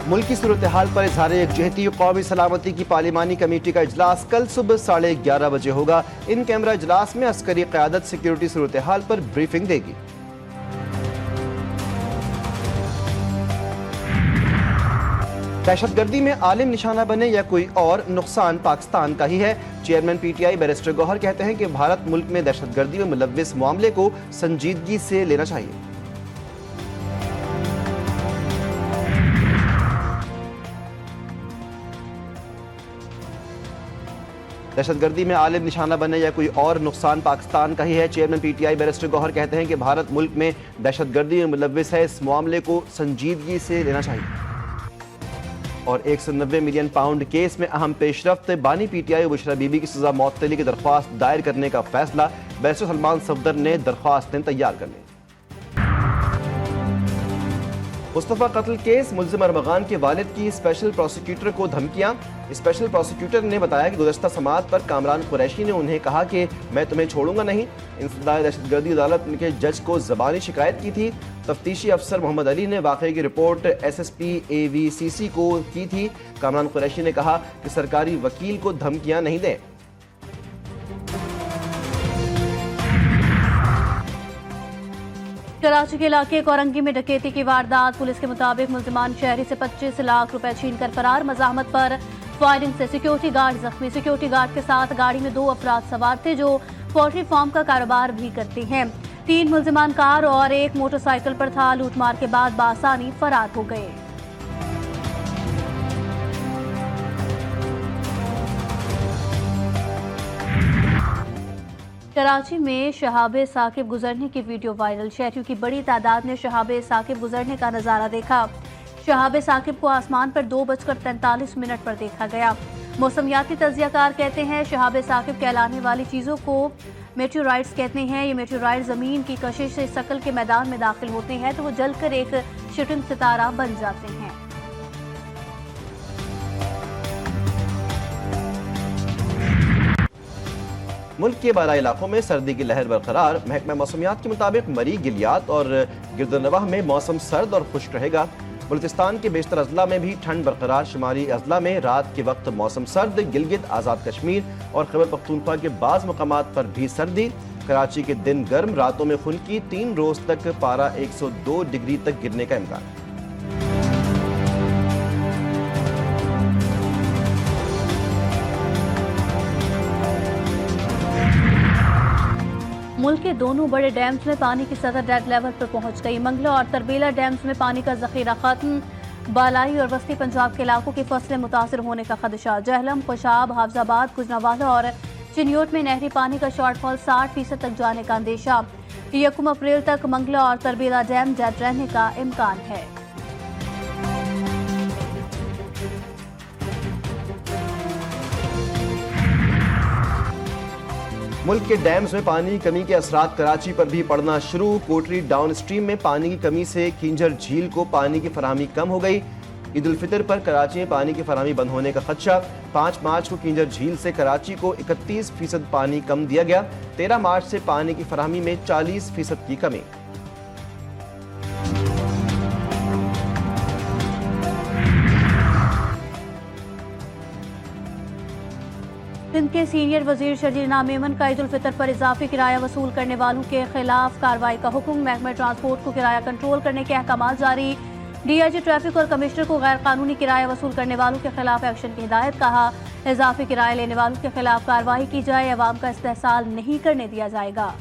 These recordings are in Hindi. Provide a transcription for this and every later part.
मुल्क की सूरत हाल पर इजहार यकजहती कौमी सलामती की पार्लिमानी कमेटी का इजलास कल सुबह 11:30 बजे होगा। इन कैमरा इजलास में अस्करी क़यादत सिक्योरिटी सूरत हाल पर ब्रीफिंग देगी। दहशतगर्दी में आलिम निशाना बने या कोई और, नुकसान पाकिस्तान का ही है। चेयरमैन PTI बैरिस्टर गौहर कहते हैं कि भारत मुल्क में दहशतगर्दी में मुलव्विस मामले को संजीदगी से लेना चाहिए। दहशतगर्दी में आलिम निशाना बने या कोई और, नुकसान पाकिस्तान का ही है। चेयरमैन PTI बैरिस्टर गौहर कहते हैं कि भारत मुल्क में दहशतगर्दी में मुलव्विस है, इस मामले को संजीदगी से लेना चाहिए। और 190 मिलियन पाउंड केस में अहम पेशरफ्त, बानी PTI बुशरा बीबी की सजा मौतली की दरख्वास्त दायर करने का फैसला। बैरिस्टर सलमान सफदर ने दरख्वास्तें तैयार कर ली। मुस्तफ़ा कत्ल केस, मुल्ज़िम अरमगान के वालिद की स्पेशल प्रोसिक्यूटर को धमकियां। स्पेशल प्रोसिक्यूटर ने बताया कि गुज़श्ता समाअत पर कामरान कुरैशी ने उन्हें कहा कि मैं तुम्हें छोड़ूंगा नहीं। इंसदाद दहशतगर्दी अदालत के जज को ज़बानी शिकायत की थी। तफ्तीशी अफसर मोहम्मद अली ने वाक़े की रिपोर्ट SSP AVCC को की थी। कामरान कुरैशी ने कहा कि सरकारी वकील को धमकियां नहीं दें। कराची के इलाके कोरंगी में डकैती की वारदात, पुलिस के मुताबिक मुल्जिमान शहरी से 25 लाख रुपए छीन कर फरार। मज़ाहमत पर फायरिंग से सिक्योरिटी गार्ड जख्मी। सिक्योरिटी गार्ड के साथ गाड़ी में 2 अफराद सवार थे जो पोल्ट्री फार्म का कारोबार भी करते हैं। 3 मुल्जिमान कार और 1 मोटरसाइकिल पर था। लूटमार के बाद बासानी फरार हो गए। कराची में शहाब साकिब गुजरने की वीडियो वायरल। शहरियों की बड़ी तादाद ने शहाब साकिब गुजरने का नजारा देखा। शहाब साकिब को आसमान पर 2:43 पर देखा गया। मौसमियाती तज्जियाकार कहते हैं शहाब साकिब कहलाने वाली चीजों को मेटेओराइट्स कहते हैं। ये मेटेओराइट जमीन की कशिश से शकल के मैदान में दाखिल होते हैं तो वो जलकर एक शूटिंग सितारा बन जाते हैं। मुल्क के 12 इलाकों में सर्दी की लहर बरकरार। महकमा मौसमियात के मुताबिक मरी, गिलियात और गिरदनवाह में मौसम सर्द और खुश्क रहेगा। बलूचिस्तान के बेशतर अजला में भी ठंड बरकरार। शुमारी अजला में रात के वक्त मौसम सर्द। गिलगित, आज़ाद कश्मीर और खैबर पख्तूनख्वा के बाज़ मकामात पर भी सर्दी। कराची के दिन गर्म, रातों में खुनकी। 3 रोज तक पारा 102 डिग्री तक गिरने का इम्कान। मुल्क के दोनों बड़े डैम्स में पानी की सतह डेड लेवल पर पहुंच गई। मंगला और तरबेला डैम्स में पानी का जखीरा खत्म। बालाई और वस्ती पंजाब के इलाकों की फसलें मुतासर होने का खदशा। जहलम, खुशाब, हाफजाबाद, गुजरावाला और चिन्योट में नहरी पानी का शॉर्टफॉल 60% तक जाने का अंदेशा। 1 अप्रैल तक मंगला और तरबेला डैम डेड रहने का इम्कान है। मुल्क के डैम्स में पानी की कमी के असरात कराची पर भी पड़ना शुरू। कोटरी डाउन स्ट्रीम में पानी की कमी से खिंजर झील को पानी की फराहमी कम हो गई। ईद उल फितर पर कराची में पानी की फराहमी बंद होने का खदशा। 5 मार्च को खिंजर झील से कराची को 31% पानी कम दिया गया। 13 मार्च से पानी की फराहमी में 40% की कमी। सिंध के सीनियर वजीर शर्जील नामेमन का ईद उल फितर पर इजाफी किराया वसूल करने वालों के खिलाफ कार्रवाई का हुक्म। महकमा ट्रांसपोर्ट को किराया कंट्रोल करने के अहकाम जारी। DIG ट्रैफिक और कमिश्नर को गैर कानूनी किराया वसूल करने वालों के खिलाफ एक्शन की हिदायत। कहा इजाफी किराया लेने वालों के खिलाफ कार्रवाई की जाए, अवाम का इस्तेहसाल नहीं करने दिया जाएगा।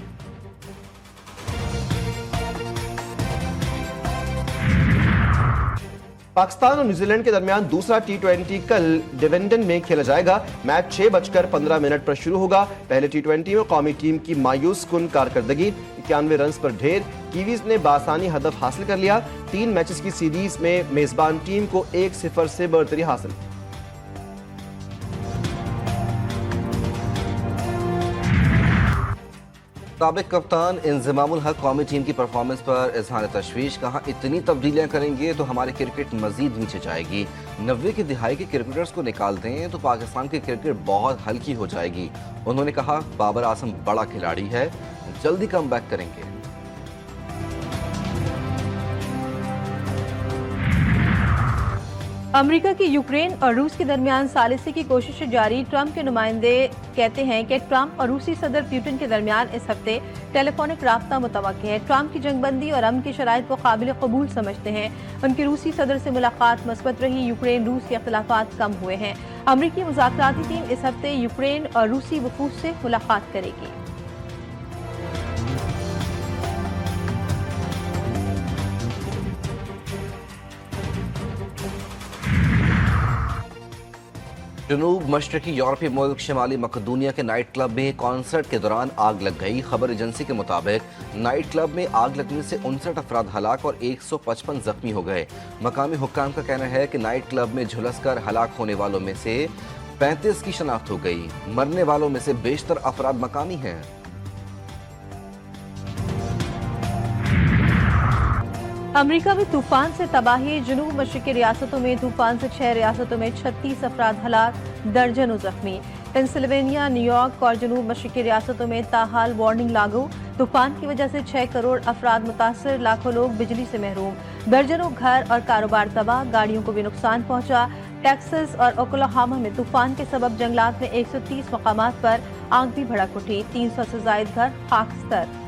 पाकिस्तान और न्यूजीलैंड के दरमियान दूसरा T20 कल डिवेंडन में खेला जाएगा। मैच 6:15 पर शुरू होगा। पहले T20 में कौमी टीम की मायूस कुन कारकर्दगी, 91 रन पर ढेर। कीवीज ने बासानी हदफ हासिल कर लिया। 3 मैचेस की सीरीज में मेजबान टीम को 1-0 से बढ़तरी हासिल। साबिक कप्तान इंज़मामुल हक कौमी टीम की परफॉर्मेंस पर इजहार तशवीश। कहा इतनी तब्दीलियां करेंगे तो हमारी क्रिकेट मजीद नीचे जाएगी। 90 की दिहाई के क्रिकेटर्स को निकाल दें तो पाकिस्तान की क्रिकेट बहुत हल्की हो जाएगी। उन्होंने कहा बाबर आजम बड़ा खिलाड़ी है, जल्दी कम बैक करेंगे। अमेरिका की यूक्रेन और रूस के दरमियान सालिसी की कोशिशें जारी। ट्रंप के नुमाइंदे कहते हैं कि ट्रंप और रूसी सदर पुतिन के दरमियान इस हफ्ते टेलीफोनिक राब्ता मुतवक्किल है। ट्रंप की जंगबंदी और अमन की शराइत को काबिल कबूल समझते हैं। उनकी रूसी सदर से मुलाकात मस्बत रही। यूक्रेन रूस के अख्तिलाफात कम हुए हैं। अमरीकी मुज़ाकराती टीम इस हफ्ते यूक्रेन और रूसी वफूद से मुलाकात करेगी। जनूब मशरकी यूरोपीय मुल्क शिमाली मकदूनिया के नाइट क्लब में कॉन्सर्ट के दौरान आग लग गई। खबर एजेंसी के मुताबिक नाइट क्लब में आग लगने से 59 अफराद हलाक और 155 जख्मी हो गए। मकामी हुक्काम का कहना है कि नाइट क्लब में झुलसकर हलाक होने वालों में से 35 की शनाख्त हो गई। मरने वालों में से बेशतर अफराद मकामी हैं। अमेरिका में तूफान से तबाही। जनूब मशरकी रियासतों में तूफान से 6 रियासतों में 36 अफराद हलाक, दर्जनों जख्मी। पेंसिल्वेनिया, न्यूयॉर्क और जनूब मशरकी रियासतों में ताहाल वार्निंग लागू। तूफान की वजह से 6 करोड़ अफराद मुतासर, लाखों लोग बिजली से महरूम। दर्जनों घर और कारोबार तबाह, गाड़ियों को भी नुकसान पहुंचा। टेक्सास और ओक्लाहोमा में तूफान के सबब जंगलात में 130 मकामात पर आग भी भड़क उठी। 300 से जायद घर खाकस्तर।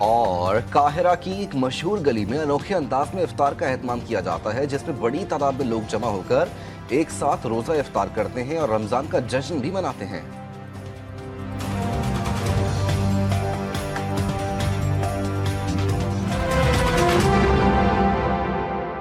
और काहिरा की एक मशहूर गली में अनोखे अंदाज में इफ्तार का एहतमाम किया जाता है, जिसमें बड़ी तादाद में लोग जमा होकर एक साथ रोजा इफ्तार करते हैं और रमजान का जश्न भी मनाते हैं।